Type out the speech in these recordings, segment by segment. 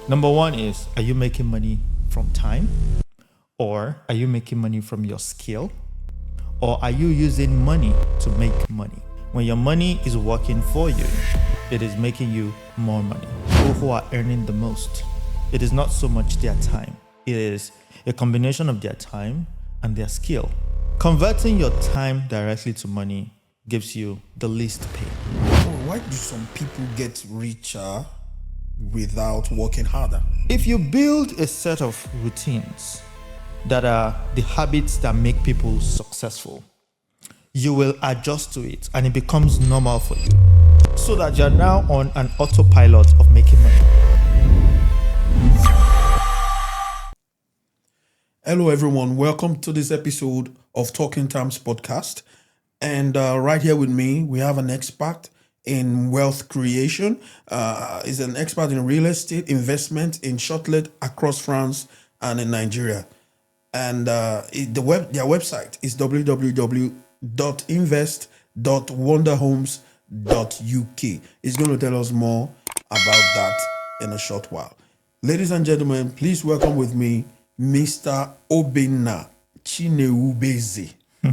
Number one is, are you making money from time? Or are you making money from your skill? Or are you using money to make money? When your money is working for you, it is making you more money. People who are earning the most, it is not so much their time. It is a combination of their time and their skill. Converting your time directly to money gives you the least pain. Why do some people get richer without working harder? If you build a set of routines that are the habits that make people successful, you will adjust to it and it becomes normal for you, so that you're now on an autopilot of making money. Hello, everyone. Welcome to this episode of Talking Terms podcast. And right here with me, we have an expert in wealth creation. He's an expert in real estate investment in short-let across France and in Nigeria. And their website is www.invest.wonderhomes.uk. He's going to tell us more about that in a short while. Ladies and gentlemen, please welcome with me Mr. Obinna Chineubezi. I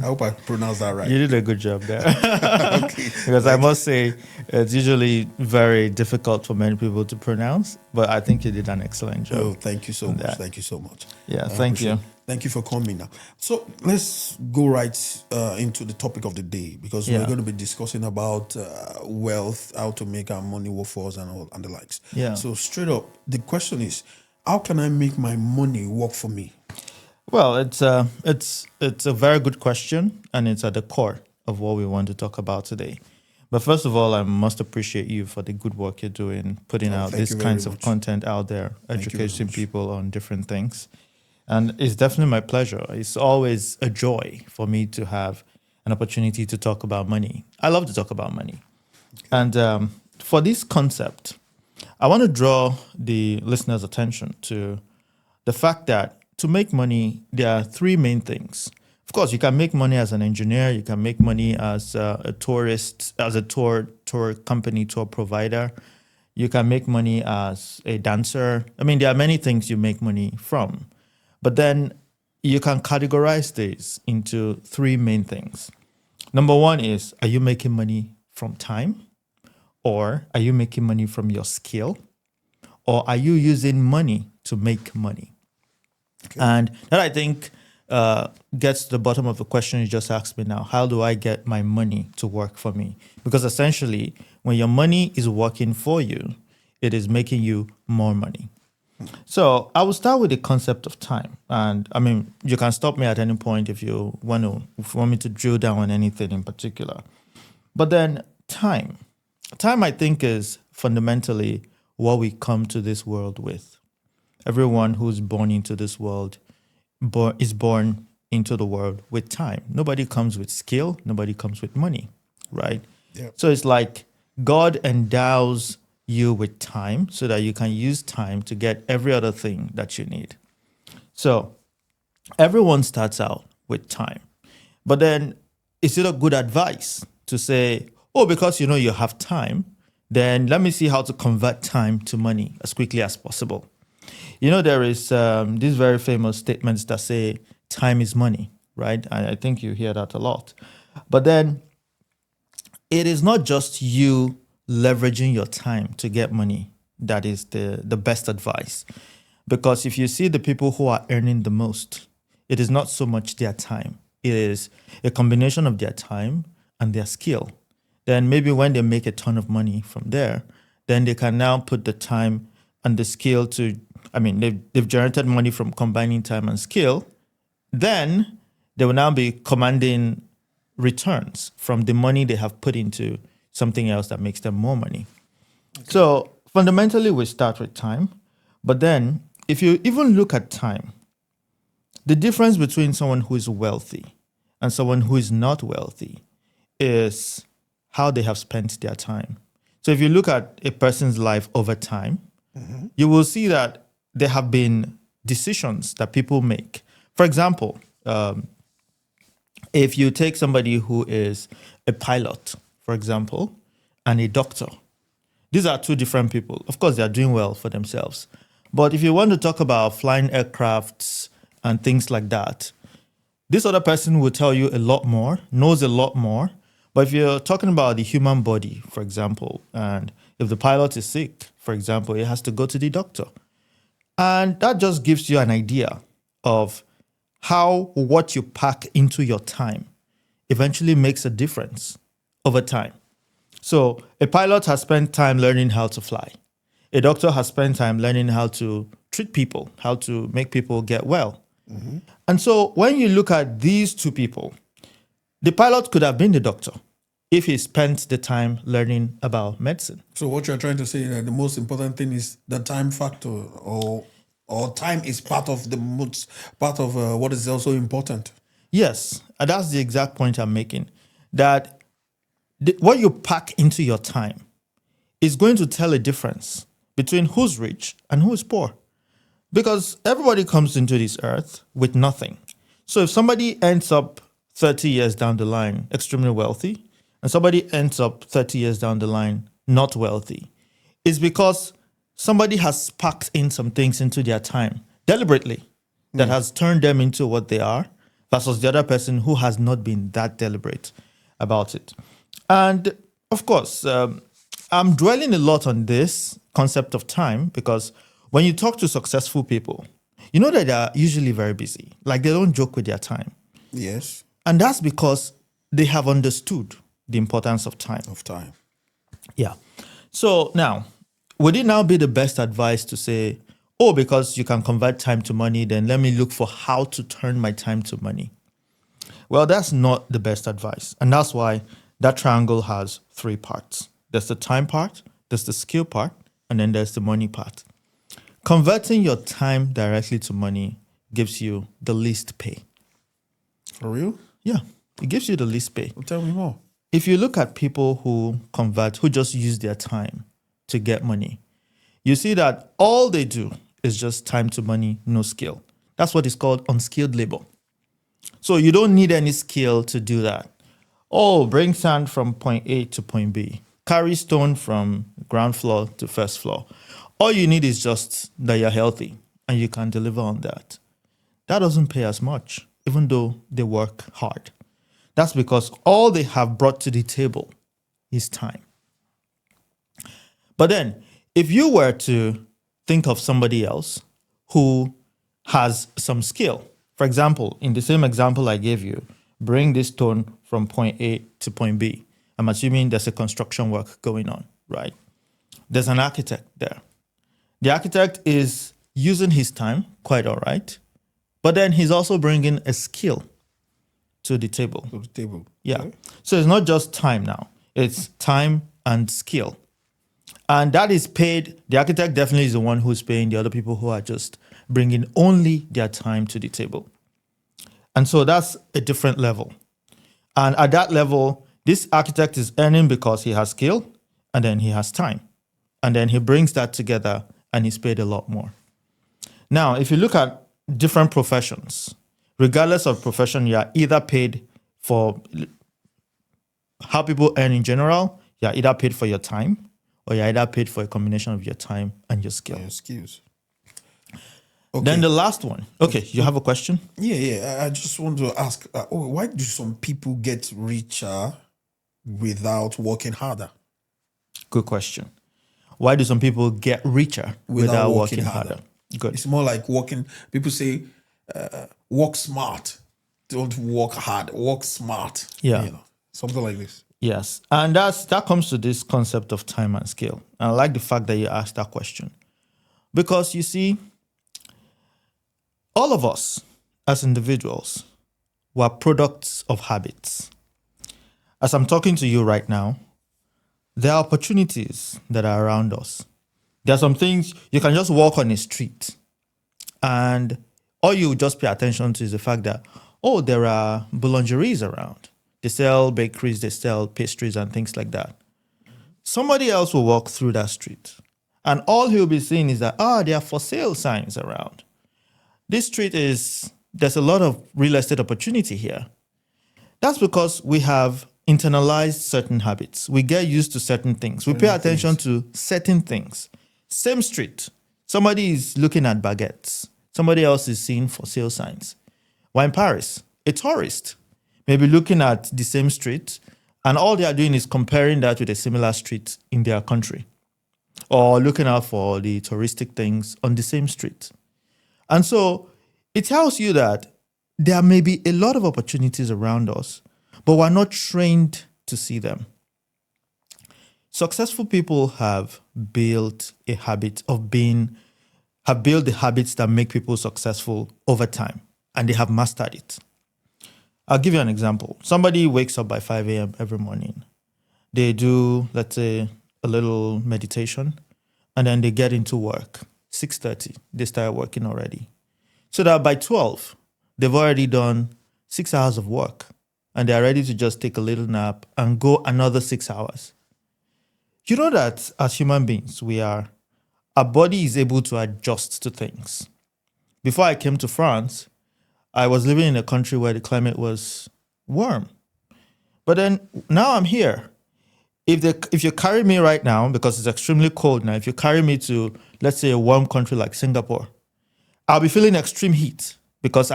hope I pronounced that right. You did a good job there. Okay. Because I must say, it's usually very difficult for many people to pronounce, but I think you did an excellent job. Oh, thank you so much. Thank you so much. Yeah, thank you. Thank you for coming now. So let's go right into the topic of the day, because we're going to be discussing about wealth, how to make our money work for us and the likes. Yeah. So straight up, the question is, how can I make my money work for me? Well, it's a very good question, and it's at the core of what we want to talk about today. But first of all, I must appreciate you for the good work you're doing, putting out these kinds of content out there, educating people on different things. And it's definitely my pleasure. It's always a joy for me to have an opportunity to talk about money. I love to talk about money. Okay. And for this concept, I want to draw the listeners' attention to the fact that to make money, there are three main things. Of course, you can make money as an engineer. You can make money as a tourist, as a tour company, tour provider. You can make money as a dancer. I mean, there are many things you make money from. But then you can categorize these into three main things. Number one is, are you making money from time? Or are you making money from your skill? Or are you using money to make money? Okay. And that, I think, gets to the bottom of the question you just asked me now. How do I get my money to work for me? Because essentially, when your money is working for you, it is making you more money. So I will start with the concept of time. And I mean, you can stop me at any point if you want me to drill down on anything in particular. But then time, I think, is fundamentally what we come to this world with. Everyone who's born into this world is born into the world with time. Nobody comes with skill. Nobody comes with money, right? Yeah. So it's like God endows you with time so that you can use time to get every other thing that you need. So everyone starts out with time. But then is it a good advice to say, oh, because you have time, then let me see how to convert time to money as quickly as possible? There is these very famous statements that say time is money, right? I think you hear that a lot. But then it is not just you leveraging your time to get money that is the best advice. Because if you see the people who are earning the most, it is not so much their time. It is a combination of their time and their skill. Then maybe when they make a ton of money from there, then they can now put the time and the skill to, they've generated money from combining time and skill. Then they will now be commanding returns from the money they have put into something else that makes them more money. Okay. So fundamentally, we start with time. But then if you even look at time, the difference between someone who is wealthy and someone who is not wealthy is how they have spent their time. So if you look at a person's life over time, you will see that there have been decisions that people make. For example, if you take somebody who is a pilot, for example, and a doctor, These are two different people. Of course, they are doing well for themselves. But if you want to talk about flying aircrafts and things like that, this other person will tell you a lot more, knows a lot more. But if you're talking about the human body, for example, and if the pilot is sick, for example, it has to go to the doctor. And that just gives you an idea of how what you pack into your time eventually makes a difference over time. So a pilot has spent time learning how to fly. A doctor has spent time learning how to treat people, how to make people get well. Mm-hmm. And so when you look at these two people, the pilot could have been the doctor if he spent the time learning about medicine. So what you're trying to say is that the most important thing is the time factor, or time is part of what is also important. Yes, and that's the exact point I'm making. That what you pack into your time is going to tell a difference between who's rich and who is poor. Because everybody comes into this earth with nothing. So if somebody ends up 30 years down the line extremely wealthy, and somebody ends up 30 years down the line not wealthy, it's because somebody has packed in some things into their time deliberately that has turned them into what they are, versus the other person who has not been that deliberate about it. And of course, I'm dwelling a lot on this concept of time because when you talk to successful people, you know that they're usually very busy. Like they don't joke with their time. Yes. And that's because they have understood the importance of time. Yeah. So now, would it now be the best advice to say, oh, because you can convert time to money, then let me look for how to turn my time to money? Well, that's not the best advice. And that's why that triangle has three parts. There's the time part, there's the skill part, and then there's the money part. Converting your time directly to money gives you the least pay. For real? Yeah, it gives you the least pay. Well, tell me more. If you look at people who just use their time to get money, you see that all they do is just time to money, no skill. That's what is called unskilled labor. So you don't need any skill to do that. Oh, bring sand from point A to point B. Carry stone from ground floor to first floor. All you need is just that you're healthy and you can deliver on that. That doesn't pay as much, even though they work hard. That's because all they have brought to the table is time. But then, if you were to think of somebody else who has some skill, for example, in the same example I gave you, bring this stone from point A to point B. I'm assuming there's a construction work going on, right? There's an architect there. The architect is using his time quite all right, but then he's also bringing a skill to the table. Yeah. Okay. So it's not just time now. It's time and skill. And that is paid. The architect definitely is the one who's paying the other people who are just bringing only their time to the table. And so that's a different level. And at that level, this architect is earning because he has skill and then he has time. And then he brings that together and he's paid a lot more. Now, if you look at different professions, regardless of profession, you are either paid for how people earn in general, you're either paid for your time or you're either paid for a combination of your time and your skill. Skills. Okay. Then the last one. Okay, you have a question? Yeah. I just want to ask, why do some people get richer without working harder? Good question. Why do some people get richer without working harder? Good. It's more like working. People say, work smart. Don't work hard. Work smart. Yeah. Something like this. Yes. And that comes to this concept of time and skill. And I like the fact that you asked that question. Because you see, all of us as individuals were products of habits. As I'm talking to you right now, there are opportunities that are around us. There are some things you can just walk on a street and all you just pay attention to is the fact that, oh, there are boulangeries around. They sell bakeries, they sell pastries and things like that. Somebody else will walk through that street and all he'll be seeing is that, there are for sale signs around. This street there's a lot of real estate opportunity here. That's because we have internalize certain habits. We get used to certain things. We pay attention to certain things. Same street. Somebody is looking at baguettes. Somebody else is seeing for sale signs. While in Paris, a tourist may be looking at the same street, and all they are doing is comparing that with a similar street in their country, or looking out for the touristic things on the same street. And so it tells you that there may be a lot of opportunities around us, but we're not trained to see them. Successful people have built the habits that make people successful over time, and they have mastered it. I'll give you an example. Somebody wakes up by 5 a.m. every morning. They do, let's say, a little meditation, and then they get into work. 6:30, they start working already. So that by 12, they've already done 6 hours of work, and they're ready to just take a little nap and go another 6 hours. You know that as human beings, our body is able to adjust to things. Before I came to France, I was living in a country where the climate was warm. But then now I'm here. If you carry me right now, because it's extremely cold now, if you carry me to, let's say, a warm country like Singapore, I'll be feeling extreme heat because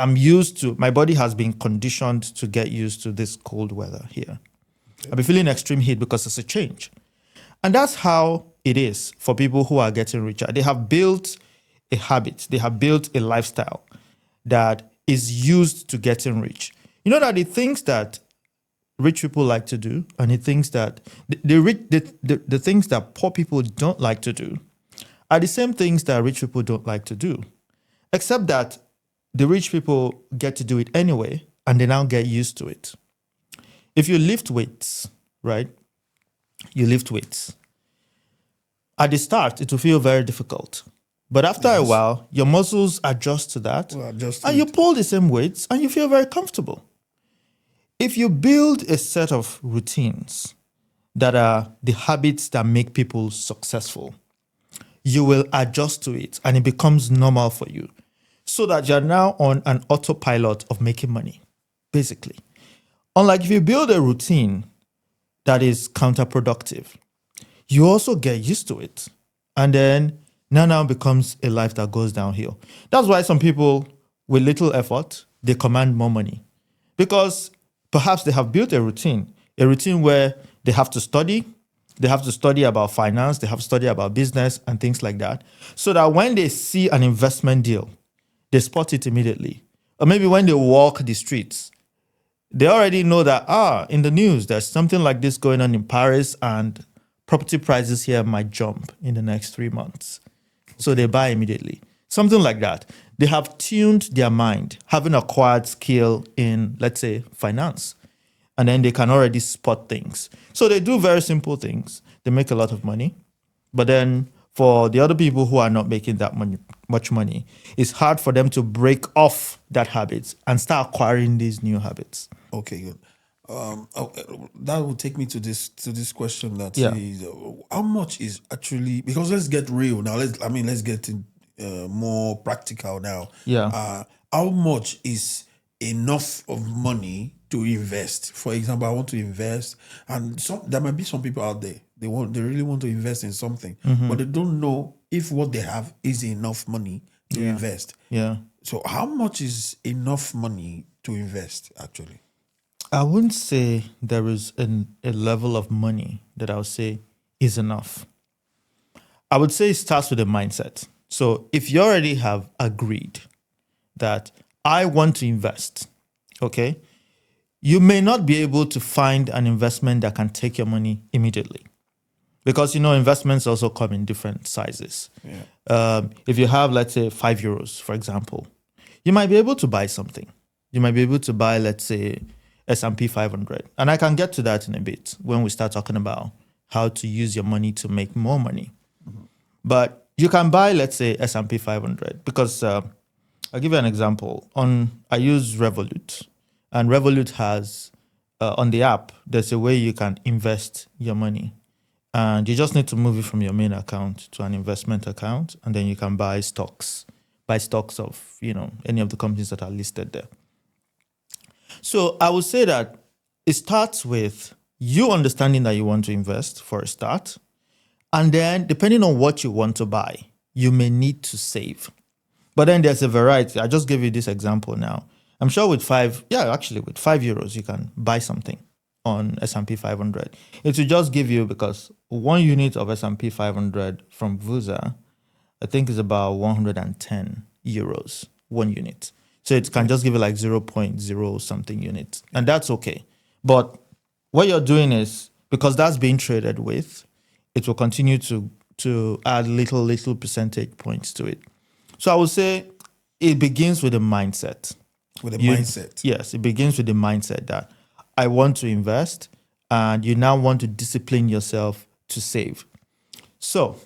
my body has been conditioned to get used to this cold weather here. Okay. I'll be feeling extreme heat because it's a change. And that's how it is for people who are getting richer. They have built a habit. They have built a lifestyle that is used to getting rich. You know that the things that rich people like to do, and the things that the things that poor people don't like to do, are the same things that rich people don't like to do, except that the rich people get to do it anyway, and they now get used to it. If you lift weights, right? You lift weights. At the start, it will feel very difficult. But after a while, your muscles adjust to that, and you pull the same weights, and you feel very comfortable. If you build a set of routines that are the habits that make people successful, you will adjust to it, and it becomes normal for you, so that you're now on an autopilot of making money, basically. Unlike if you build a routine that is counterproductive, you also get used to it, and then now becomes a life that goes downhill. That's why some people, with little effort, they command more money, because perhaps they have built a routine where they have to study about finance, they have to study about business and things like that, so that when they see an investment deal, they spot it immediately. Or maybe when they walk the streets, they already know that, in the news, there's something like this going on in Paris, and property prices here might jump in the next 3 months. So they buy immediately. Something like that. They have tuned their mind, having acquired skill in, let's say, finance. And then they can already spot things. So they do very simple things. They make a lot of money. But then for the other people who are not making that much money, it's hard for them to break off that habit and start acquiring these new habits. Okay, good. That will take me to this question that is, how much is actually, because let's get real now. Let's get more practical now. Yeah. How much is enough of money to invest? For example, I want to invest, and there might be some people out there, they really want to invest in something, but they don't know if what they have is enough money to invest. Yeah. So how much is enough money to invest actually? I wouldn't say there is a level of money that I would say is enough. I would say it starts with a mindset. So if you already have agreed that I want to invest, okay, you may not be able to find an investment that can take your money immediately, because, investments also come in different sizes. Yeah. If you have, let's say, €5, for example, you might be able to buy something. You might be able to buy, let's say, S&P 500. And I can get to that in a bit when we start talking about how to use your money to make more money. Mm-hmm. But you can buy, let's say, S&P 500, because I'll give you an example. I use Revolut, and Revolut has, on the app, there's a way you can invest your money. And you just need to move it from your main account to an investment account, and then you can buy stocks of, any of the companies that are listed there. So I would say that it starts with you understanding that you want to invest for a start, and then depending on what you want to buy, you may need to save. But then there's a variety. I just gave you this example now. I'm sure with with €5, you can buy something on S&P 500. It will just give you, because 1 unit of S&P 500 from VUSA, I think is about €110, 1 unit. So it can just give you like 0.0 something units. And that's okay. But what you're doing is, because that's being traded with, it will continue to add little percentage points to it. So I would say it begins with a mindset. Yes, it begins with the mindset that I want to invest, and you now want to discipline yourself to save. So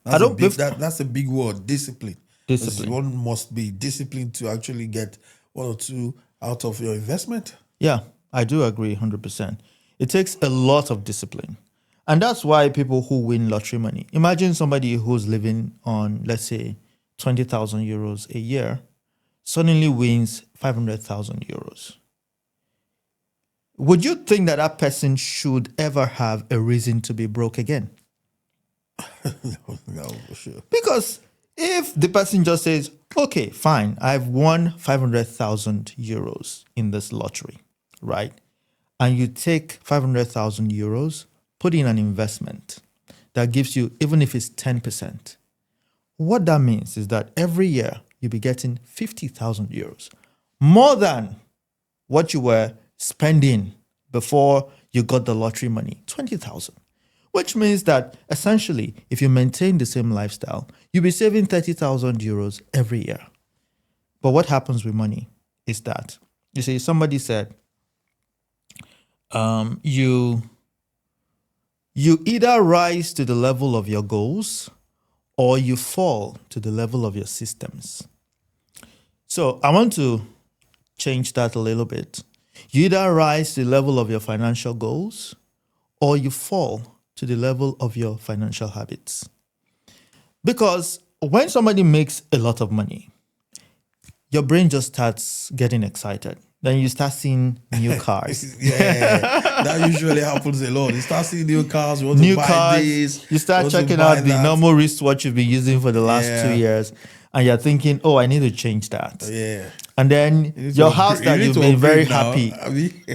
that's a big word, discipline. Discipline. One must be disciplined to actually get 1 or 2 out of your investment. Yeah, I do agree 100%. It takes a lot of discipline. And that's why people who win lottery money, imagine somebody who's living on, let's say, €20,000 a year, suddenly wins €500,000. Would you think that that person should ever have a reason to be broke again? No, for sure. Because if the person just says, okay, fine, I've won €500,000 in this lottery, right? And you take €500,000, put in an investment that gives you, even if it's 10%, what that means is that every year you'll be getting €50,000, more than what you were spending before you got the lottery money, 20,000. Which means that essentially, if you maintain the same lifestyle, you'll be saving €30,000 every year. But what happens with money is that, you see, somebody said, you either rise to the level of your goals or you fall to the level of your systems. So I want to change that a little bit. You either rise to the level of your financial goals or you fall to the level of your financial habits. Because when somebody makes a lot of money, your brain just starts getting excited. Then you start seeing new cars. Yeah, that usually happens a lot. You start seeing new cars, you want to buy this. You start checking out the normal wristwatch you've been using for the last 2 years, and you're thinking, oh, I need to change that. Yeah. And then your house that you've been very happy,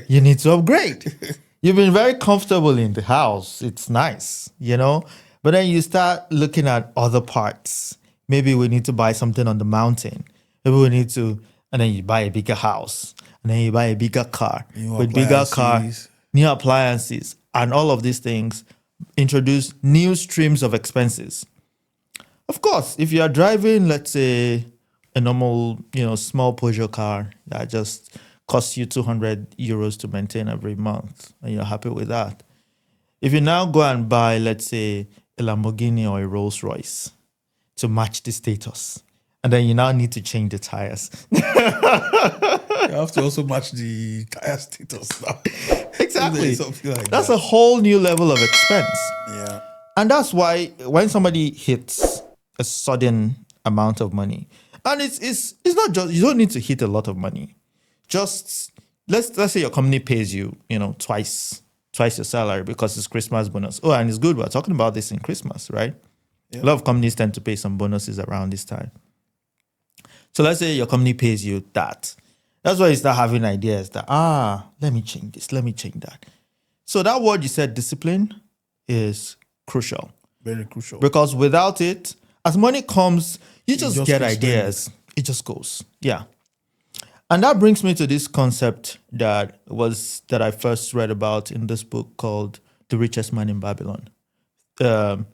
you need to upgrade. You've been very comfortable in the house. It's nice, But then you start looking at other parts. Maybe we need to buy something on the mountain. Maybe we need to, and then you buy a bigger house. And then you buy a bigger car. New appliances, and all of these things introduce new streams of expenses. Of course, if you are driving, let's say, a normal, small Peugeot car that just costs you €200 to maintain every month, and you're happy with that. If you now go and buy, let's say, a Lamborghini or a Rolls Royce to match the status, and then you now need to change the tires. You have to also match the tire status now. Exactly. That's a whole new level of expense. Yeah. And that's why when somebody hits a sudden amount of money, and it's not just, you don't need to hit a lot of money. Just let's say your company pays you, twice your salary because it's Christmas bonus. Oh, and it's good. We're talking about this in Christmas, right? Yeah. A lot of companies tend to pay some bonuses around this time. So let's say your company pays you that. That's why you start having ideas that, let me change this, let me change that. So that word you said, discipline, is crucial. Very crucial. Because without it, as money comes, you just get ideas. It just goes. Yeah. And that brings me to this concept that I first read about in this book called The Richest Man in Babylon. That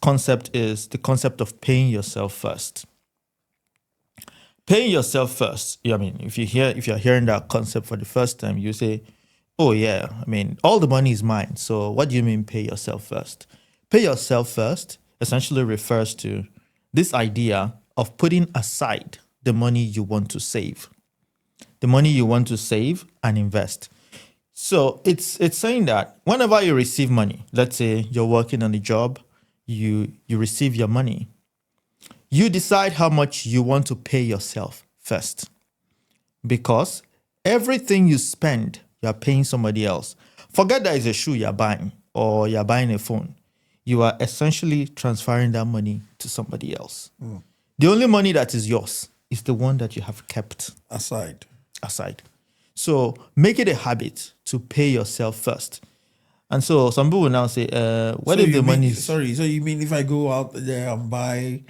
concept is the concept of paying yourself first. Paying yourself first. I mean, if you're hearing that concept for the first time, you say, oh yeah, all the money is mine. So what do you mean pay yourself first? Pay yourself first essentially refers to this idea of putting aside the money you want to save. The money you want to save and invest. So it's saying that whenever you receive money, let's say you're working on a job, you receive your money, you decide how much you want to pay yourself first. Because everything you spend You are paying somebody else. Forget that it's a shoe you're buying or you're buying a phone. You are essentially transferring that money to somebody else. The only money that is yours is the one that you have kept Aside. So make it a habit to pay yourself first. And so some people will now say, what if the money is... Sorry, so you mean if I go out there and buy,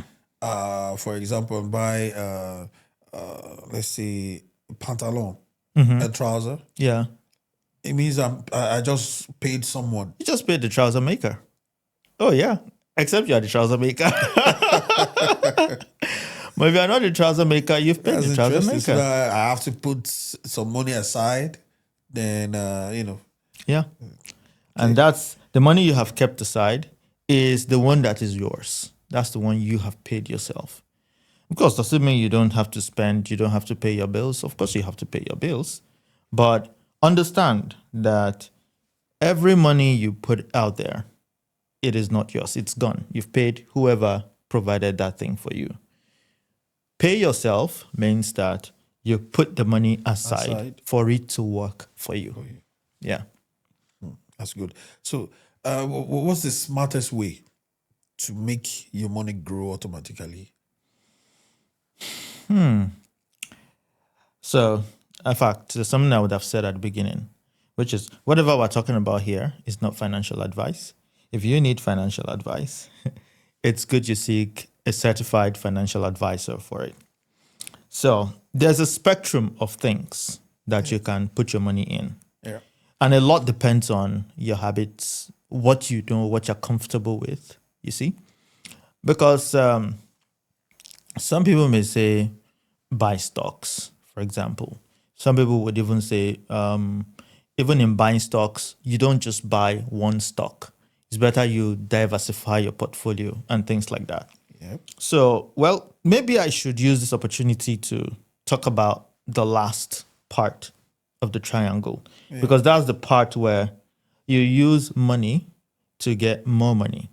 for example, let's say, pantalon, a trouser? Yeah. It means I just paid someone. You just paid the trouser maker. Oh, yeah. Except you are the trouser maker. But if you are not the trouser maker, you've paid the trouser maker. So I have to put some money aside, then, Yeah. And that's the money you have kept aside is the one that is yours. That's the one you have paid yourself. Of course, does it mean you don't have to spend, you don't have to pay your bills? Of course, you have to pay your bills. But understand that every money you put out there, it is not yours. It's gone. You've paid whoever provided that thing for you. Pay yourself means that you put the money aside for it to work for you. Yeah. That's good. So what's the smartest way to make your money grow automatically? So, in fact, there's something I would have said at the beginning, which is whatever we're talking about here is not financial advice. If you need financial advice, it's good you seek a certified financial advisor for it. So there's a spectrum of things that you can put your money in. Yeah. And a lot depends on your habits, what you know, what you're comfortable with, you see? Because some people may say buy stocks, for example. Some people would even say, even in buying stocks, you don't just buy one stock. It's better you diversify your portfolio and things like that. Yep. So, well, maybe I should use this opportunity to talk about the last part of the triangle, because that's the part where you use money to get more money.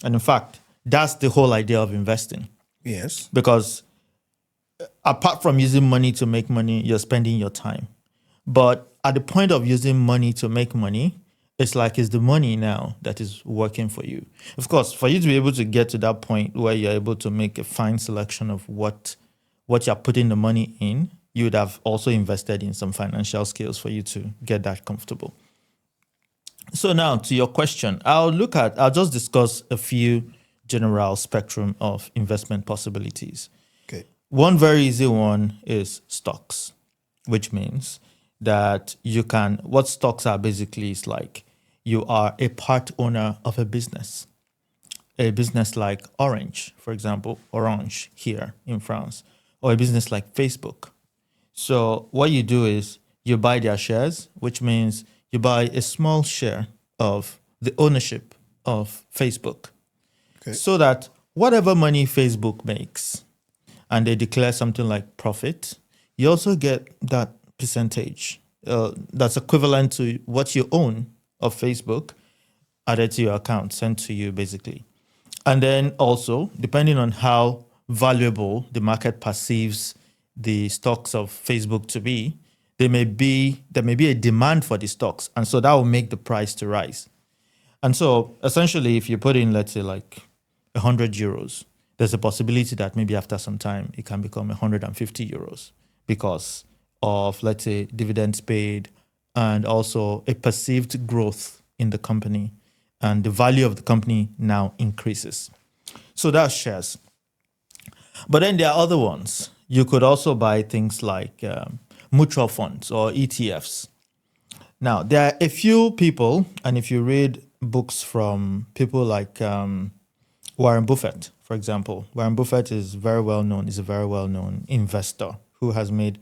And in fact, that's the whole idea of investing. Yes. Because apart from using money to make money, you're spending your time. But at the point of using money to make money, it's the money now that is working for you. Of course, for you to be able to get to that point where you're able to make a fine selection of what you're putting the money in, you would have also invested in some financial skills for you to get that comfortable. So now to your question, I'll just discuss a few general spectrum of investment possibilities. Okay. One very easy one is stocks, which means that what stocks are basically is you are a part owner of a business like Orange, for example, Orange here in France, or a business like Facebook. So what you do is you buy their shares, which means you buy a small share of the ownership of Facebook. Okay. So that whatever money Facebook makes, and they declare something like profit, you also get that percentage that's equivalent to what you own of Facebook added to your account, sent to you basically. And then also, depending on how valuable the market perceives the stocks of Facebook to be, there may be a demand for the stocks. And so that will make the price to rise. And so essentially, if you put in, let's say 100 euros, there's a possibility that maybe after some time, it can become 150 euros because of, let's say, dividends paid and also a perceived growth in the company. And the value of the company now increases. So that's shares. But then there are other ones. You could also buy things like mutual funds or ETFs. Now, there are a few people, and if you read books from people like Warren Buffett, for example, Warren Buffett is very well known, is a very well-known investor who has made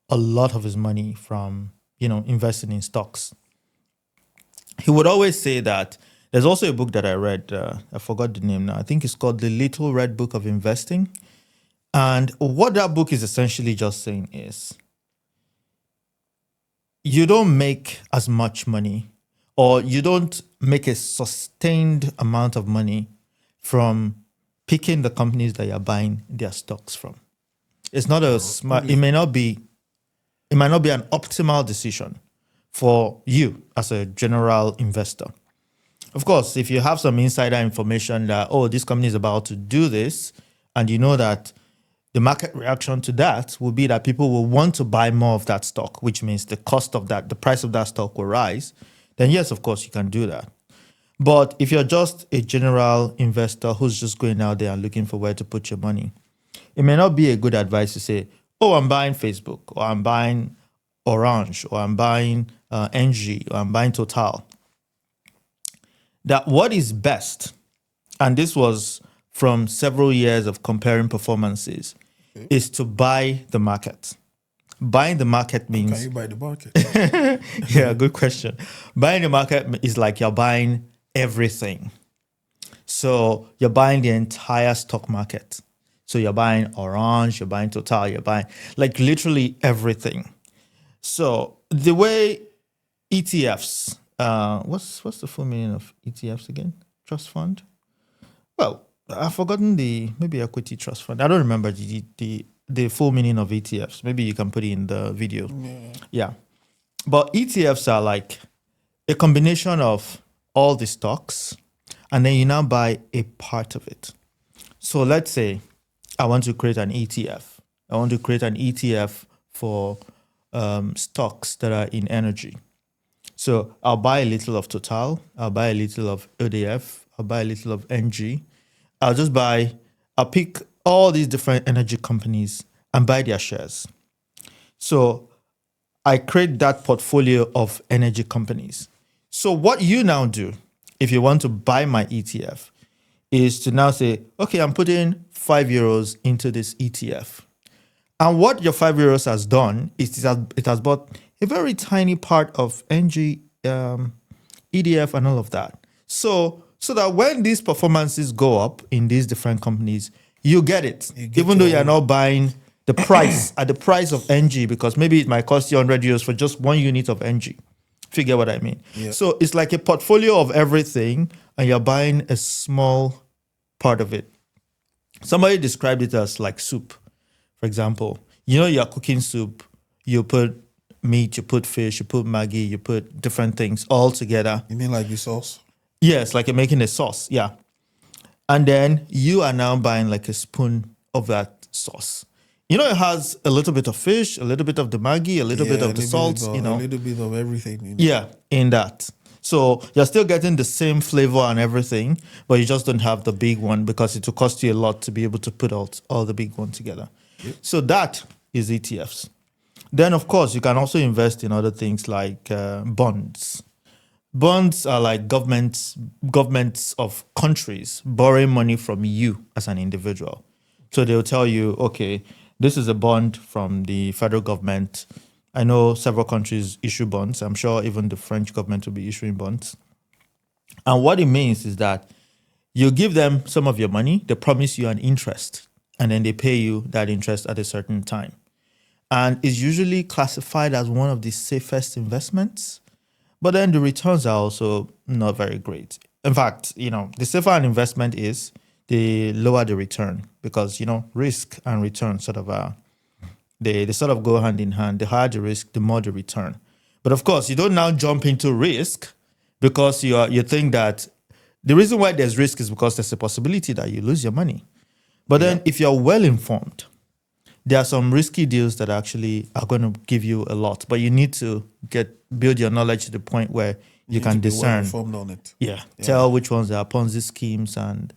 a lot of his money from, investing in stocks. He would always say that there's also a book that I read, I forgot the name now. I think it's called The Little Red Book of Investing. And what that book is essentially just saying is you don't make as much money or you don't make a sustained amount of money from picking the companies that you're buying their stocks from. It's not a smart, it might not be an optimal decision for you as a general investor. Of course, if you have some insider information that, oh, this company is about to do this, and you know that the market reaction to that will be that people will want to buy more of that stock, which means the cost of that, the price of that stock will rise, then yes, of course, you can do that. But if you're just a general investor who's just going out there and looking for where to put your money, it may not be a good advice to say, oh, I'm buying Facebook, or I'm buying Orange, or I'm buying NG, or I'm buying Total. That what is best, and this was from several years of comparing performances, is to buy the market. Buying the market means... Can you buy the market? Yeah, good question. Buying the market is like you're buying everything. So you're buying the entire stock market. So you're buying Orange, you're buying Total, you're buying like literally everything. So the way ETFs... what's the full meaning of ETFs again? Trust fund? Well, I've forgotten maybe equity trust fund. I don't remember the full meaning of ETFs. Maybe you can put it in the video. Yeah. But ETFs are like a combination of all the stocks, and then you now buy a part of it. So let's say I want to create an ETF. I want to create an ETF for stocks that are in energy. So I'll buy a little of Total, I'll buy a little of EDF, I'll buy a little of NG. I'll pick all these different energy companies and buy their shares. So I create that portfolio of energy companies. So what you now do, if you want to buy my ETF, is to now say, okay, I'm putting €5 into this ETF. And what your €5 has done is it has bought a very tiny part of NG, EDF, and all of that. So that when these performances go up in these different companies, you get it, even though you're not buying the price at the price of NG, because maybe it might cost you €100 for just 1 unit of NG. If you get what I mean. Yeah. So it's like a portfolio of everything, and you're buying a small part of it. Somebody described it as like soup. For example, you're cooking soup, you put meat, you put fish, you put Maggi, you put different things all together. You mean like the sauce? Yes, like you're making a sauce, yeah. And then you are now buying like a spoon of that sauce. It has a little bit of fish, a little bit of the Maggi, a little bit of the salt, A little bit of everything. Yeah, in that. So you're still getting the same flavor and everything, but you just don't have the big one because it will cost you a lot to be able to put all the big one together. Yep. So that is ETFs. Then, of course, you can also invest in other things like bonds. Bonds are like governments of countries borrowing money from you as an individual. So they'll tell you, okay, this is a bond from the federal government. I know several countries issue bonds. I'm sure even the French government will be issuing bonds. And what it means is that you give them some of your money, they promise you an interest, and then they pay you that interest at a certain time. And it's usually classified as one of the safest investments, but then the returns are also not very great. In fact, the safer an investment is, the lower the return, because, risk and return sort of they sort of go hand in hand. The higher the risk, the more the return. But of course, you don't now jump into risk because you think that the reason why there's risk is because there's a possibility that you lose your money. But then if you're well informed, there are some risky deals that actually are going to give you a lot, but you need to build your knowledge to the point where you can discern. Well informed on it. Yeah, tell which ones are Ponzi schemes and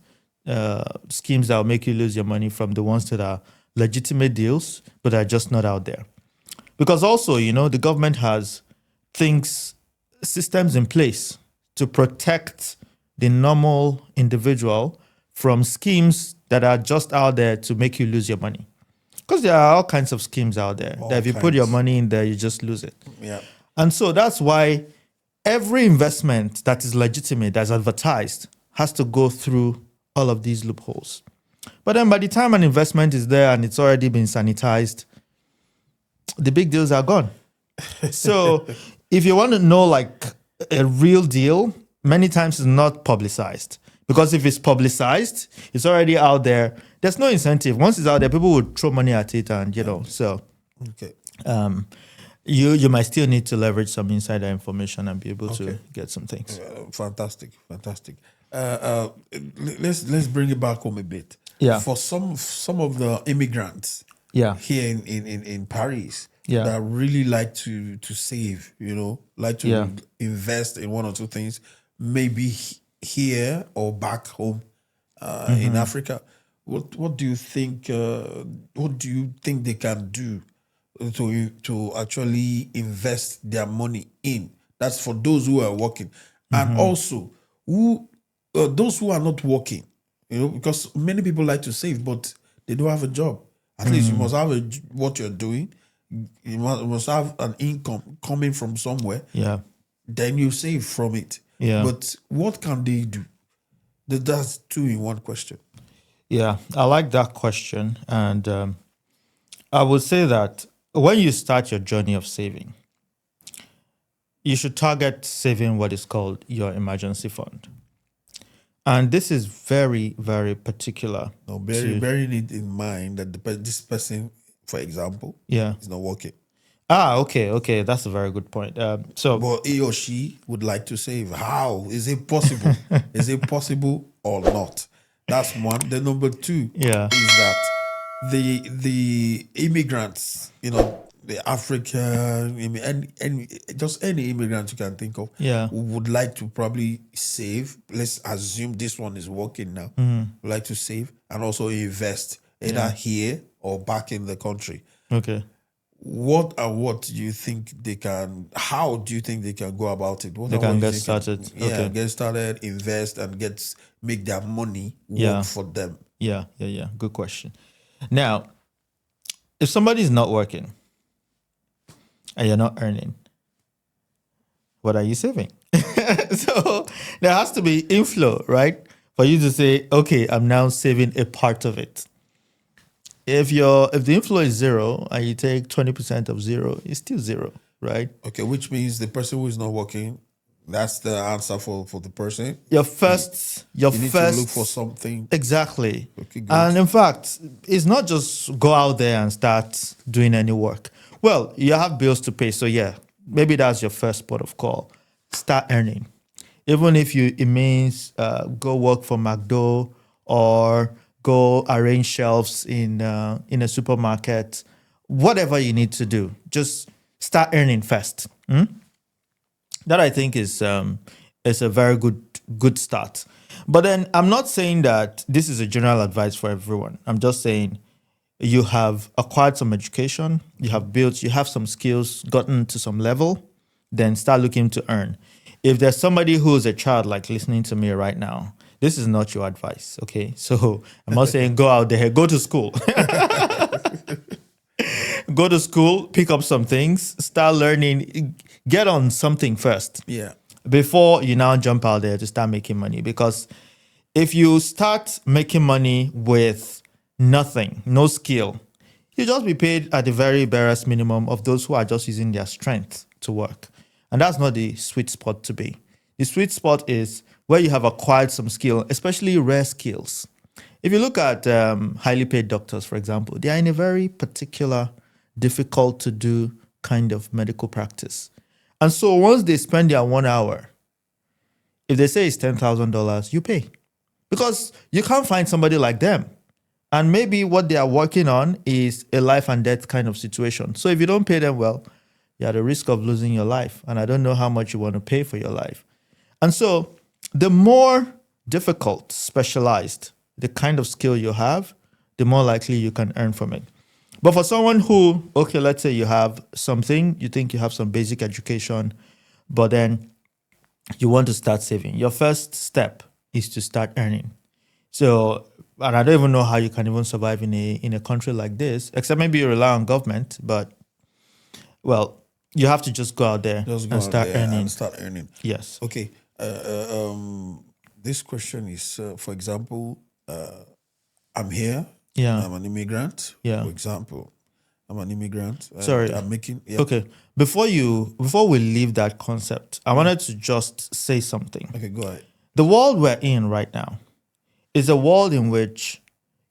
schemes that will make you lose your money from the ones that are legitimate deals, but are just not out there. Because also, the government has systems in place to protect the normal individual from schemes that are just out there to make you lose your money. Because there are all kinds of schemes out there that if you put your money in there, you just lose it. Yeah. And so that's why every investment that is legitimate, that's advertised, has to go through all of these loopholes. But then by the time an investment is there and it's already been sanitized, the big deals are gone. So if you want to know like a real deal, many times it's not publicized. Because if it's publicized, it's already out there. There's no incentive. Once it's out there, people would throw money at it and, so. Okay. you might still need to leverage some insider information and be able to Okay. get some things. Fantastic. Let's bring it back home a bit. Yeah. For some of the immigrants Yeah. here in Paris Yeah. that really like to save, like to Yeah. invest in one or two things, maybe here or back home in Africa. What do you think? What do you think they can do to actually invest their money in? That's for those who are working, and also who those who are not working. Because many people like to save, but they don't have a job. At least you must have what you're doing. You must have an income coming from somewhere. Yeah. Then you save from it. Yeah. But what can they do? That's two in one question. Yeah, I like that question. And I would say that when you start your journey of saving, you should target saving what is called your emergency fund. And this is very, very particular. Now, bearing it in mind that this person, for example, Yeah. is not working. Okay. That's a very good point. But he or she would like to save. How? Is it possible? Is it possible or not? That's one. Then number two Yeah. is that the immigrants, the African, and just any immigrant you can think of, Yeah. who would like to probably save. Let's assume this one is working now. Would like to save and also invest either here or back in the country. Okay. What do you think they can? How do you think they can go about it? They can get started. Okay. Get started, invest, and make their money work for them. Yeah. Good question. Now, if somebody is not working and you're not earning, what are you saving? So there has to be inflow, right? For you to say, okay, I'm now saving a part of it. If the inflow is zero and you take 20% of zero, it's still zero, right? Okay, which means the person who is not working, that's the answer for the person. You need to look for something. Exactly. Okay, good. And in fact, it's not just go out there and start doing any work. Well, you have bills to pay, so yeah, maybe that's your first port of call. Start earning. Even if it means go work for McDo or go arrange shelves in a supermarket, whatever you need to do, just start earning first. That I think is a very good start. But then I'm not saying that this is a general advice for everyone. I'm just saying you have acquired some education, you have some skills, gotten to some level, then start looking to earn. If there's somebody who's a child like listening to me right now, this is not your advice, okay? So I'm not saying go out there, go to school. Go to school, pick up some things, start learning, get on something first. Yeah. Before you now jump out there to start making money. Because if you start making money with nothing, no skill, you'll just be paid at the very barest minimum of those who are just using their strength to work. And that's not the sweet spot to be. The sweet spot is where you have acquired some skill, especially rare skills. If you look at highly paid doctors, for example, they are in a very particular, difficult to do kind of medical practice. And so once they spend their 1 hour, if they say it's $10,000, you pay. Because you can't find somebody like them. And maybe what they are working on is a life and death kind of situation. So if you don't pay them well, you're at the risk of losing your life. And I don't know how much you want to pay for your life. And so the more difficult, specialized, the kind of skill you have, the more likely you can earn from it. But for someone who, okay, let's say you have something, you think you have some basic education, but then you want to start saving, your first step is to start earning. So, and I don't even know how you can even survive in a country like this, except maybe you rely on government, but, well, you have to just go out there and start earning. Yes. Okay. This question is, for example, I'm here. Yeah. I'm an immigrant. Yeah. For example, I'm an immigrant. Sorry. I'm making. Yeah. Okay. Before we leave that concept, I wanted to just say something. Okay, go ahead. The world we're in right now is a world in which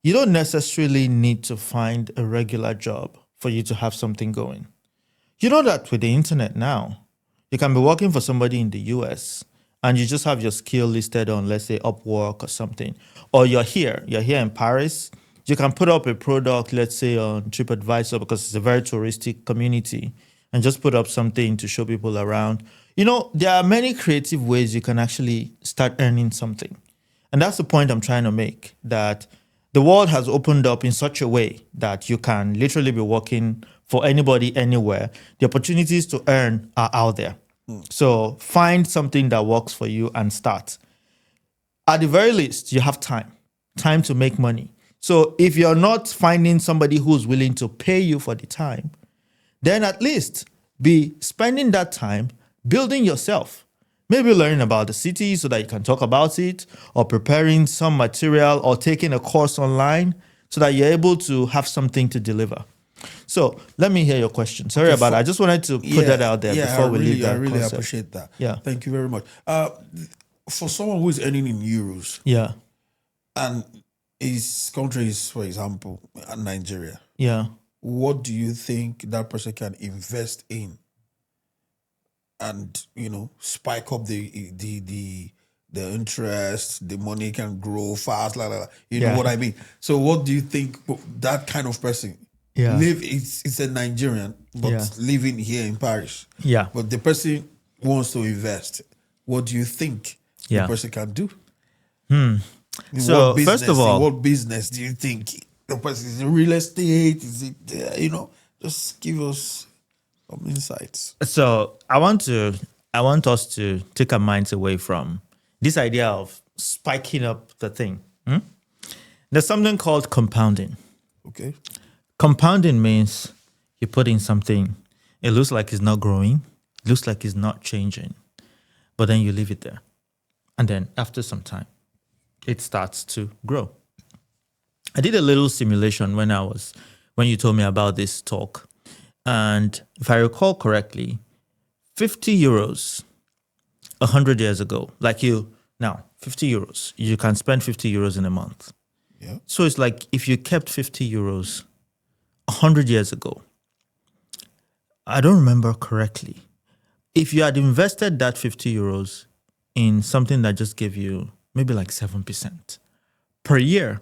you don't necessarily need to find a regular job for you to have something going. You know that with the internet now, you can be working for somebody in the US and you just have your skill listed on, let's say, Upwork or something. Or you're here in Paris. You can put up a product, let's say, on TripAdvisor because it's a very touristic community and just put up something to show people around. There are many creative ways you can actually start earning something. And that's the point I'm trying to make, that the world has opened up in such a way that you can literally be working for anybody anywhere. The opportunities to earn are out there. So find something that works for you and start. At the very least, you have time to make money. So if you're not finding somebody who's willing to pay you for the time, then at least be spending that time building yourself. Maybe learning about the city so that you can talk about it, or preparing some material, or taking a course online so that you're able to have something to deliver. So let me hear your question. Sorry about it. I just wanted to put that out there before we leave that I really concept. appreciate that. Yeah. Thank you very much. For someone who is earning in euros, Yeah. and his country is, for example, Nigeria, Yeah. what do you think that person can invest in and, spike up the interest, the money can grow fast, you know what I mean? So what do you think that kind of person it's a Nigerian, but living here in Paris. Yeah. But the person wants to invest. What do you think the person can do? So first of all, what business do you think the person is? In real estate? Is it just give us some insights. So I want us to take our minds away from this idea of spiking up the thing. There's something called compounding. Okay. Compounding means you put in something, it looks like it's not growing, it looks like it's not changing, but then you leave it there. And then after some time, it starts to grow. I did a little simulation when you told me about this talk. And if I recall correctly, 50 euros 100 years ago, now 50 euros, you can spend 50 euros in a month. Yeah. So it's like if you kept 50 euros 100 years ago, I don't remember correctly. If you had invested that 50 euros in something that just gave you maybe like 7% per year,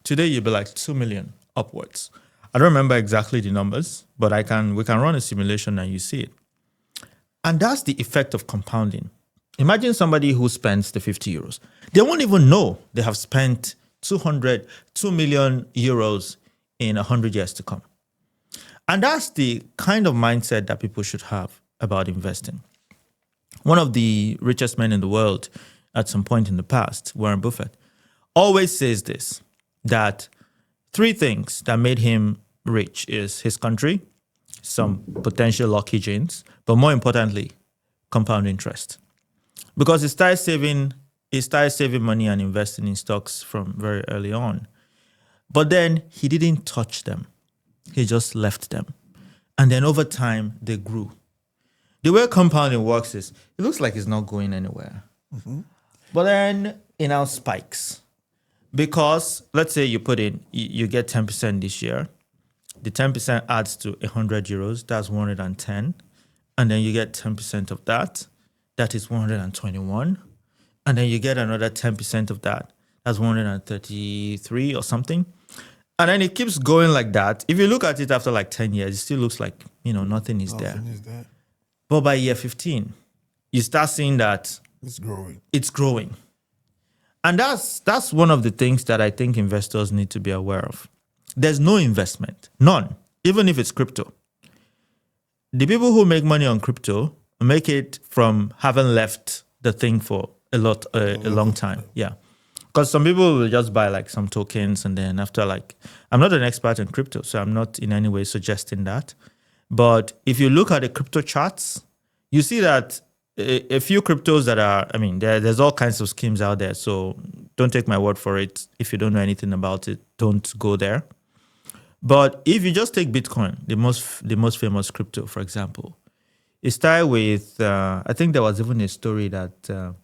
today you'd be like 2 million upwards. I don't remember exactly the numbers, but we can run a simulation and you see it. And that's the effect of compounding. Imagine somebody who spends the 50 euros. They won't even know they have spent 2 million euros in 100 years to come. And that's the kind of mindset that people should have about investing. One of the richest men in the world at some point in the past, Warren Buffett, always says this, that 3 things that made him rich is his country, some potential lucky genes, but more importantly, compound interest. Because he started saving money and investing in stocks from very early on. But then he didn't touch them. He just left them. And then over time, they grew. The way compounding works is, it looks like it's not going anywhere. Mm-hmm. But then it now spikes. Because let's say you get 10% this year. The 10% adds to 100 euros, that's 110. And then you get 10% of that, that is 121. And then you get another 10% of that, that's 133 or something. And then it keeps going like that. If you look at it after like 10 years, it still looks like, nothing is there. But by year 15, you start seeing that it's growing. And that's one of the things that I think investors need to be aware of. There's no investment, none, even if it's crypto. The people who make money on crypto make it from having left the thing for a long time. Yeah. Because some people will just buy like some tokens and then after I'm not an expert in crypto, so I'm not in any way suggesting that. But if you look at the crypto charts, you see that a few cryptos that are, there's all kinds of schemes out there. So don't take my word for it. If you don't know anything about it, don't go there. But if you just take Bitcoin, the most famous crypto, for example, it started with, I think there was even a story that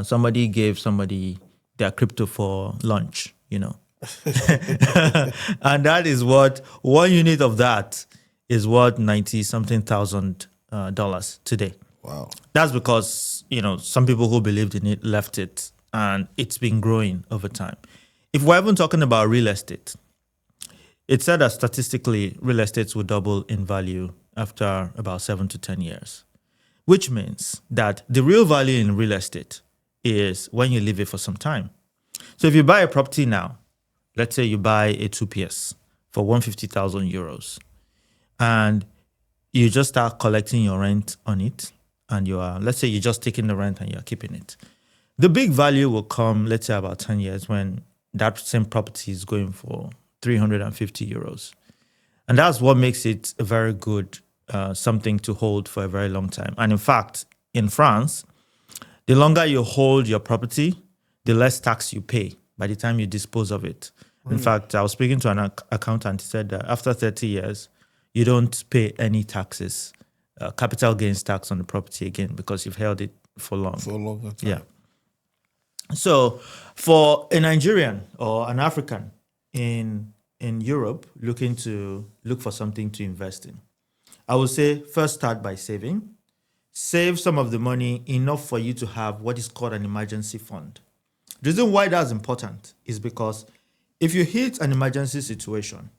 somebody gave somebody their crypto for lunch, And that is what 1 unit of that is worth 90 something thousand dollars today. Wow. That's because, some people who believed in it left it, and it's been growing over time. If we're even talking about real estate, it's said that statistically real estates will double in value after about 7 to 10 years, which means that the real value in real estate is when you leave it for some time. So if you buy a property now, let's say you buy a 2PS for 150,000 euros, and you just start collecting your rent on it, and let's say you're just taking the rent and you're keeping it. The big value will come, let's say about 10 years, when that same property is going for 350 euros. And that's what makes it a very good something to hold for a very long time. And in fact, in France, the longer you hold your property, the less tax you pay by the time you dispose of it. In fact, I was speaking to an accountant. He said that after 30 years, you don't pay any taxes, capital gains tax on the property again, because you've held it for long. For a longer time. Yeah. So for a Nigerian or an African in Europe look for something to invest in, I would say first start by saving. Save some of the money, enough for you to have what is called an emergency fund. The reason why that's important is because if you hit an emergency situation,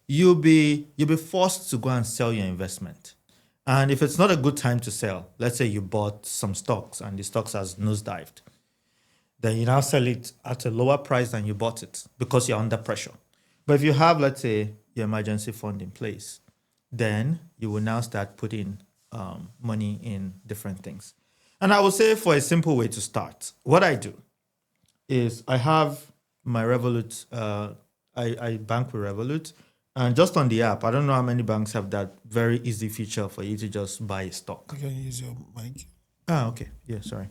you'll be forced to go and sell your investment. And if it's not a good time to sell, let's say you bought some stocks and the stocks has nosedived, then you now sell it at a lower price than you bought it because you're under pressure. But if you have, let's say, your emergency fund in place, then you will now start putting money in different things. And I would say for a simple way to start, what I do is I have my Revolut, I bank with Revolut, and just on the app, I don't know how many banks have that very easy feature for you to just buy a stock. You can use your mic. Okay. Yeah, sorry.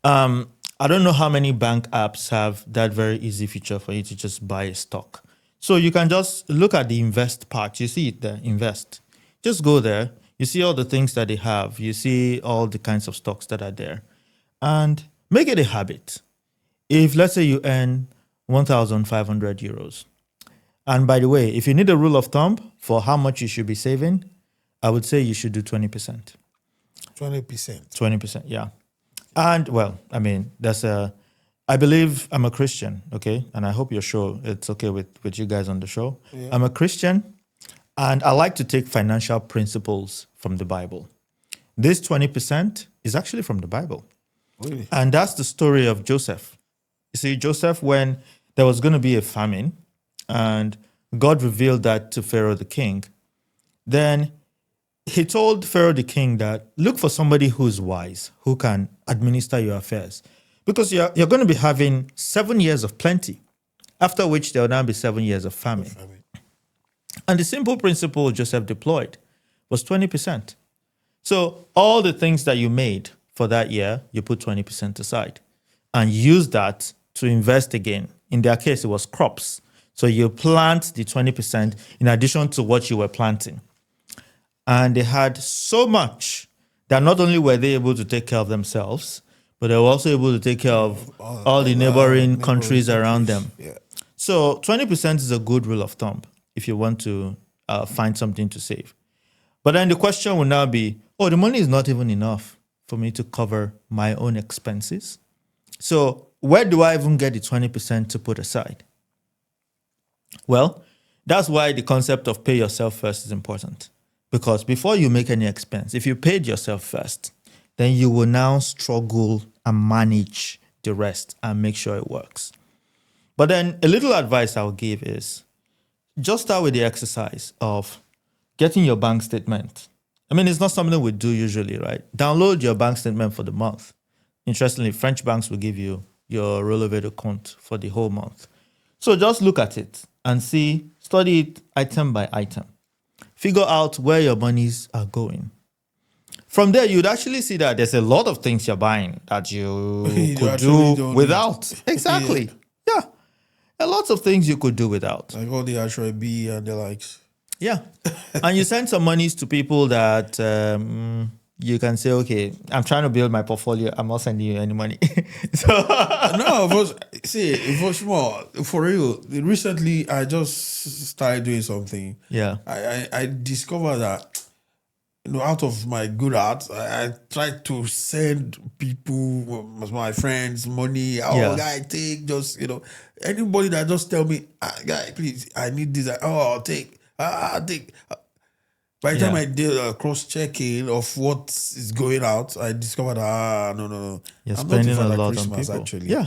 I don't know how many bank apps have that very easy feature for you to just buy a stock. So you can just look at the invest part. You see it there, invest. Just go there. You see all the things that they have. You see all the kinds of stocks that are there. And make it a habit. If, let's say, you earn 1,500 euros. And by the way, if you need a rule of thumb for how much you should be saving, I would say you should do 20%. 20%. 20%, yeah. And, well, I mean, I believe I'm a Christian, okay? And I hope you're sure it's okay with you guys on the show. Yeah. I'm a Christian, and I like to take financial principles from the Bible. This 20% is actually from the Bible. Really? And that's the story of Joseph. You see, Joseph, when there was going to be a famine, and God revealed that to Pharaoh the king, then he told Pharaoh the king that look for somebody who's wise, who can administer your affairs. Because you're going to be having 7 years of plenty, after which there will now be 7 years of famine. And the simple principle Joseph deployed was 20%. So all the things that you made for that year, you put 20% aside and use that to invest again. In their case, it was crops. So you plant the 20% in addition to what you were planting. And they had so much that not only were they able to take care of themselves, but they were also able to take care of all the neighboring countries around them. Yeah. So 20% is a good rule of thumb if you want to find something to save. But then the question will now be, the money is not even enough for me to cover my own expenses. So where do I even get the 20% to put aside? Well, that's why the concept of pay yourself first is important. Because before you make any expense, if you paid yourself first, then you will now struggle and manage the rest and make sure it works. But then a little advice I'll give is just start with the exercise of getting your bank statement. I mean, it's not something we do usually, right? Download your bank statement for the month. Interestingly, French banks will give you your relevé de compte for the whole month. So just look at it and study it item by item. Figure out where your monies are going. From there, you'd actually see that there's a lot of things you're buying that you could do without. Exactly. Yeah. A lot of things you could do without. Like all the Ashray B and the likes. Yeah. And you send some monies to people that, you can say, okay, I'm trying to build my portfolio. I'm not sending you any money. So No, for small, for real. Recently, I just started doing something. yeah, I discovered that, out of my good heart, I try to send people, my friends, money. Oh, yeah, guy, take just, anybody that just tell me, guy, please, I need this. I'll take. I'll take. By the time yeah. I did a cross checking of what is going out, I discovered, no. You're I'm not to spending a Father lot on Christmas people. actually. Yeah,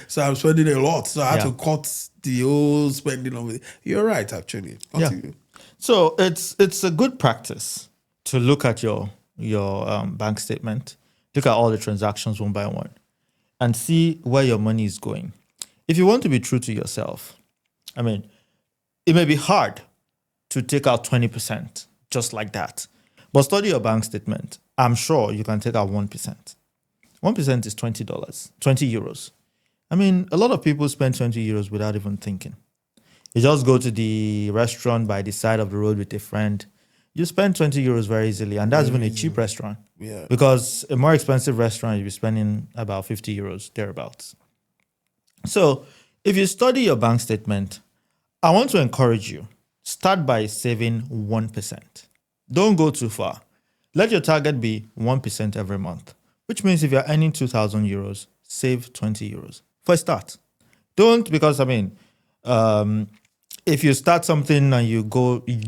So I'm spending a lot. So I had yeah, to cut the whole spending on it. You're right, actually. yeah. Continue. So it's a good practice to look at your bank statement, look at all the transactions one by one, and see where your money is going. If you want to be true to yourself, I mean, it may be hard to take out 20% just like that. But study your bank statement. I'm sure you can take out 1%. 1% is $20, 20 euros. I mean, a lot of people spend 20 euros without even thinking. You just go to the restaurant by the side of the road with a friend. You spend 20 euros very easily. And that's even a cheap restaurant. Yeah. Because a more expensive restaurant, you'll be spending about 50 euros, thereabouts. So if you study your bank statement, I want to encourage you. Start by saving 1%. Don't go too far. Let your target be 1% every month, which means if you're earning 2,000 euros, save 20 euros for a start. Don't, because if you start something and you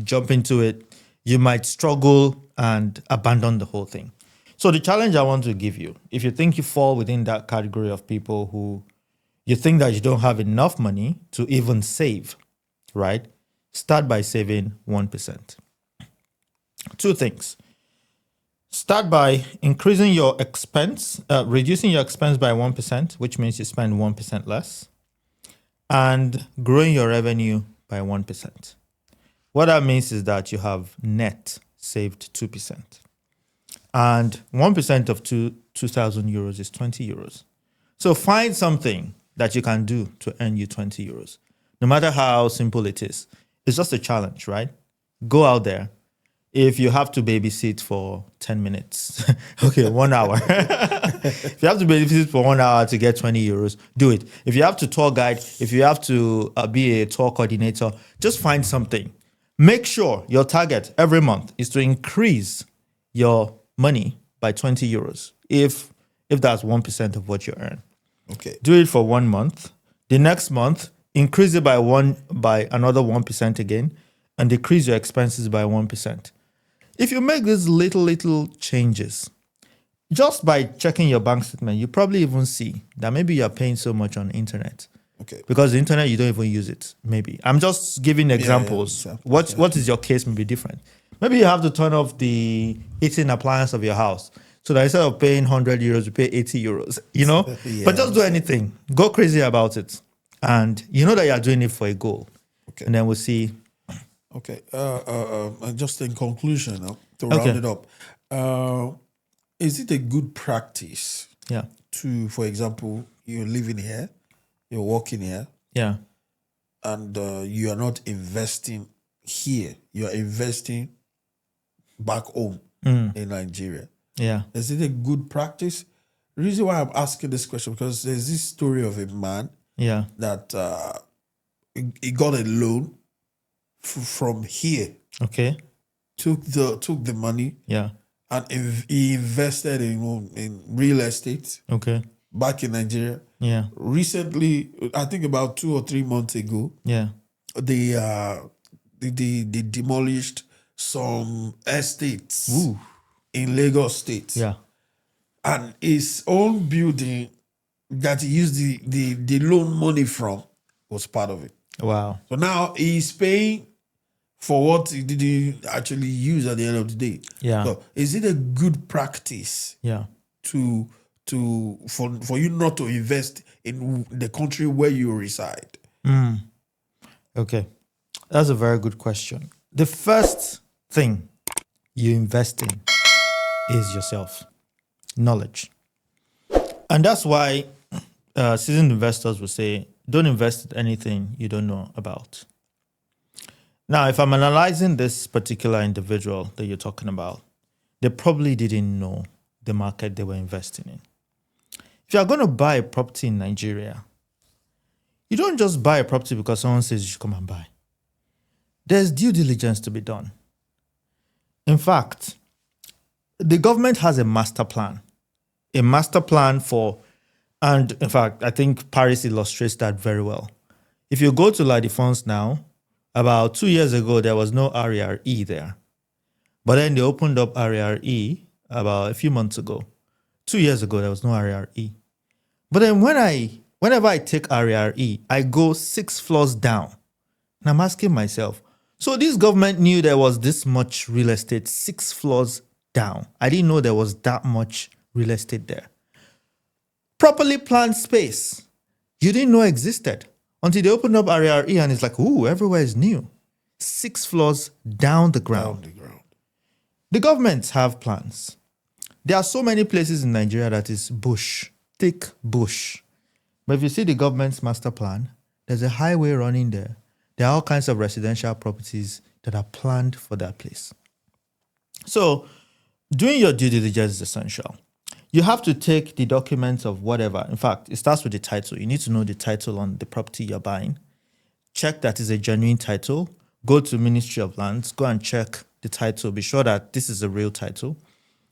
jump into it, you might struggle and abandon the whole thing. So the challenge I want to give you, if you think you fall within that category of people who you think that you don't have enough money to even save, right? Start by saving 1%. Two things. Start by increasing your expense, reducing your expense by 1%, which means you spend 1% less, and growing your revenue by 1%. What that means is that you have net saved 2%. And 1% of 2,000 euros is 20 euros. So find something that you can do to earn you 20 euros. No matter how simple it is. It's just a challenge, right? Go out there. If you have to babysit for 10 minutes, okay, 1 hour. If you have to babysit for 1 hour to get 20 euros, do it. If you have to tour guide, if you have to be a tour coordinator, just find something. Make sure your target every month is to increase your money by 20 euros if that's 1% of what you earn. Okay. Do it for 1 month. The next month, increase it by another 1% again, and decrease your expenses by 1%. If you make these little changes, just by checking your bank statement, you probably even see that maybe you're paying so much on the internet. Okay. Because the internet, you don't even use it, maybe. I'm just giving examples. What is your case may be different. Maybe you have to turn off the heating appliance of your house. So that instead of paying 100 euros, you pay 80 euros, Yeah, But just do anything. Go crazy about it. And you know that you're doing it for a goal. Okay. And then we'll see. Okay. Just in conclusion, to round it up, is it a good practice Yeah. to, for example, you're living here, you're working here, Yeah. and you are not investing here, you are investing back home in Nigeria? Yeah. Is it a good practice? The reason why I'm asking this question, because there's this story of a man Yeah. that he got a loan from here, Okay. took the money, Yeah. and he invested in real estate Okay. back in Nigeria. Yeah. Recently, I think about 2 or 3 months ago, Yeah. they demolished some estates in Lagos State. Yeah. And his own building that he used the loan money from was part of it. Wow. So now he's paying for what he didn't actually use at the end of the day. Yeah. So is it a good practice Yeah. for you not to invest in the country where you reside? Okay. That's a very good question. The first thing you invest in is yourself, knowledge. And that's why seasoned investors will say, don't invest in anything you don't know about. Now, if I'm analyzing this particular individual that you're talking about, they probably didn't know the market they were investing in. If you are going to buy a property in Nigeria, you don't just buy a property because someone says you should come and buy. There's due diligence to be done. In fact, the government has a master plan for, and in fact, I think Paris illustrates that very well. If you go to La Défense now, about 2 years ago, there was no RERE there. But then they opened up RERE about a few months ago. 2 years ago, there was no RERE. But then whenever I take RERE, I go 6 floors down. And I'm asking myself, so this government knew there was this much real estate 6 floors down. I didn't know there was that much real estate there. Properly planned space. You didn't know existed until they opened up RERE and it's like, ooh, everywhere is new. 6 floors down the ground. The governments have plans. There are so many places in Nigeria that is bush, thick bush. But if you see the government's master plan, there's a highway running there. There are all kinds of residential properties that are planned for that place. So doing your due diligence is essential. You have to take the documents of whatever. In fact, it starts with the title. You need to know the title on the property you're buying. Check that is a genuine title. Go to Ministry of Lands. Go and check the title. Be sure that this is a real title.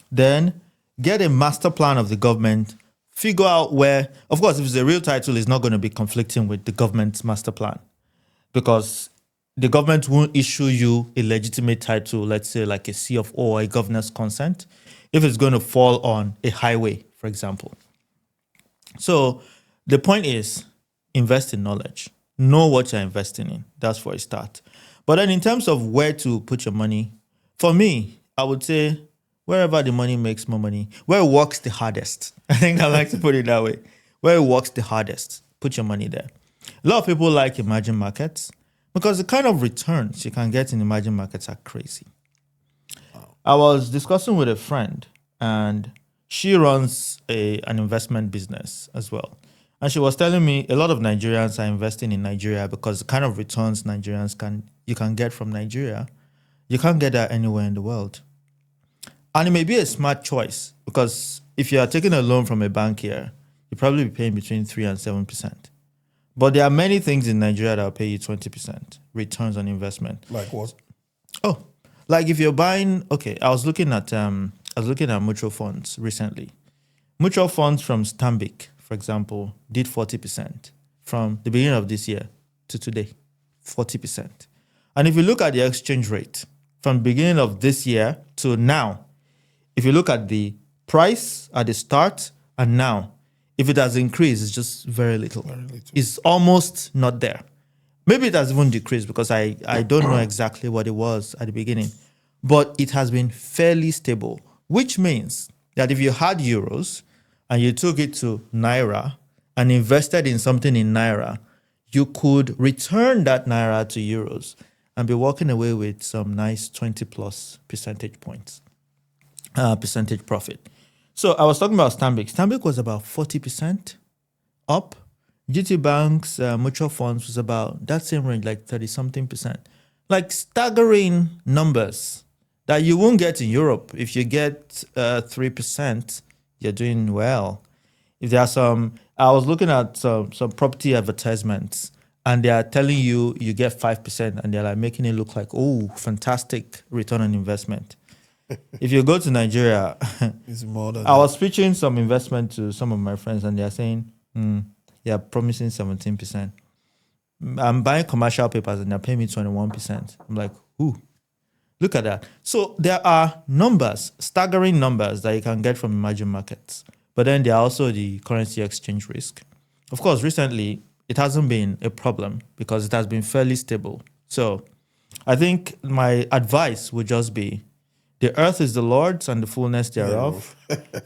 Then get a master plan of the government. Figure out where, of course, if it's a real title, it's not going to be conflicting with the government's master plan, because the government won't issue you a legitimate title, let's say like a C of O or a governor's consent, if it's going to fall on a highway, for example. So the point is, invest in knowledge. Know what you're investing in. That's for a start. But then in terms of where to put your money, for me, I would say wherever the money makes more money, where it works the hardest. I think I like to put it that way. Where it works the hardest, put your money there. A lot of people like emerging markets because the kind of returns you can get in emerging markets are crazy. I was discussing with a friend, and she runs an investment business as well. And she was telling me a lot of Nigerians are investing in Nigeria because the kind of returns you can get from Nigeria, you can't get that anywhere in the world. And it may be a smart choice because if you are taking a loan from a bank here, you'll probably be paying between 3 and 7%. But there are many things in Nigeria that will pay you 20% returns on investment. Like what? Oh, like if you're buying, okay, I was looking at mutual funds recently. Mutual funds from Stanbic, for example, did 40% from the beginning of this year to today, 40%. And if you look at the exchange rate from the beginning of this year to now, if you look at the price at the start and now, if it has increased, it's just very little. It's almost not there. Maybe it has even decreased because I don't know exactly what it was at the beginning. But it has been fairly stable, which means that if you had euros and you took it to Naira and invested in something in Naira, you could return that Naira to euros and be walking away with some nice 20 plus percentage points, percentage profit. So I was talking about Stanbic. Stanbic was about 40% up. GT Bank's mutual funds was about that same range, like 30-something percent. Like staggering numbers that you won't get in Europe. If you get 3%, you're doing well. If there are I was looking at some property advertisements, and they are telling you get 5%, and they're like making it look like, oh, fantastic return on investment. If you go to Nigeria, it's more than I was pitching some investment to some of my friends, and they're saying, yeah, promising 17%. I'm buying commercial papers, and they're paying me 21%. I'm like, ooh, look at that. So there are numbers, staggering numbers that you can get from emerging markets. But then there are also the currency exchange risk. Of course, recently, it hasn't been a problem because it has been fairly stable. So I think my advice would just be, the earth is the Lord's and the fullness thereof.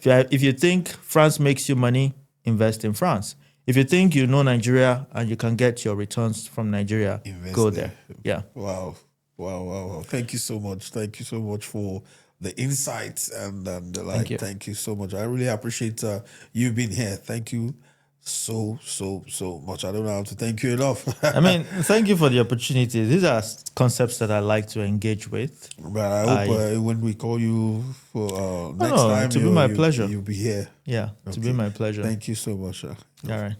If you think France makes you money, invest in France. If you think you know Nigeria and you can get your returns from Nigeria, go there. Yeah. Wow. Thank you so much. Thank you so much for the insights and the like. Thank you so much. I really appreciate you being here. Thank you so much. I don't know how to thank you enough. I mean, thank you for the opportunity. These are concepts that I like to engage with. But I hope when we call you for next time, to be my pleasure. You'll be here. Yeah, to be my pleasure. Thank you so much. All right.